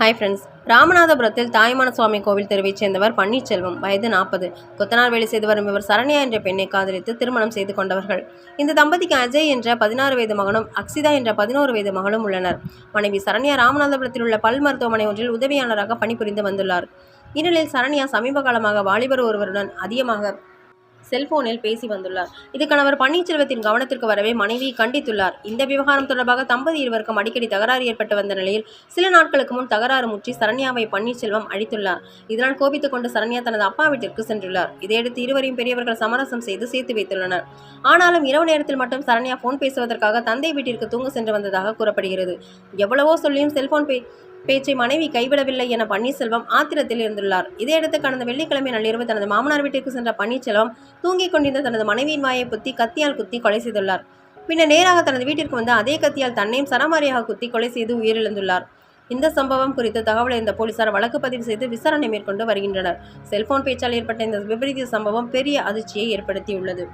Hi friends. ராமநாதபுரத்தில் தாயுமான சுவாமி கோவில் தெருவைச் சேர்ந்தவர் பன்னீர்செல்வம், வயது 40. கொத்தனார் வேலை செய்து வரும் இவர் சரண்யா என்ற பெண்ணை காதலித்து திருமணம் செய்து கொண்டவர்கள். இந்த தம்பதிக்கு அஜய் என்ற 16 வயது மகனும் அக்ஷிதா என்ற 11 வயது மகளும் உள்ளனர். மனைவி சரண்யா ராமநாதபுரத்தில் உள்ள பல் மருத்துவமனை ஒன்றில் உதவியாளராக பணிபுரிந்து வந்துள்ளார். இந்நிலையில் சரண்யா சமீப காலமாக வாலிபர் ஒருவருடன் அதிகமாக செல்போனில் பேசி வந்துள்ளார். இது கணவர் பன்னீர்செல்வத்தின் கவனத்திற்கு வரவே மனைவியை கண்டித்துள்ளார். இந்த விவகாரம் தொடர்பாக தம்பதி இருவருக்கும் அடிக்கடி தகராறு ஏற்பட்டு வந்த நிலையில் சில நாட்களுக்கு முன் தகராறு முற்றி சரண்யாவை பன்னீர்செல்வம் அடித்துள்ளார். இதனால் கோபித்துக் கொண்டு சரண்யா தனது அப்பா வீட்டிற்கு சென்றுள்ளார். இதையடுத்து இருவரையும் பெரியவர்கள் சமரசம் செய்து சேர்த்து வைத்துள்ளனர். ஆனாலும் இரவு நேரத்தில் மட்டும் சரண்யா போன் பேசுவதற்காக தந்தை வீட்டிற்கு தூங்க சென்று வந்ததாக கூறப்படுகிறது. எவ்வளவோ சொல்லியும் செல்போன் பேச்சை மனைவி கைவிடவில்லை என பன்னீர்செல்வம் ஆத்திரத்தில் இருந்துள்ளார். இதையடுத்து கடந்த வெள்ளிக்கிழமை நள்ளிரவு தனது மாமனார் வீட்டிற்கு சென்ற பன்னீர்செல்வம் தூங்கிக் கொண்டிருந்த தனது மனைவியின் வாயை கத்தியால் குத்தி கொலை செய்துள்ளார். பின்னர் நேராக தனது வீட்டிற்கு வந்து அதே கத்தியால் தன்னையும் சரமாரியாக குத்தி கொலை செய்து உயிரிழந்துள்ளார். இந்த சம்பவம் குறித்து தகவல் அறிந்த போலீசார் வழக்கு பதிவு செய்து விசாரணை மேற்கொண்டு வருகின்றனர். செல்போன் பேச்சால் ஏற்பட்ட இந்த விபரீத சம்பவம் பெரிய அதிர்ச்சியை ஏற்படுத்தியுள்ளது.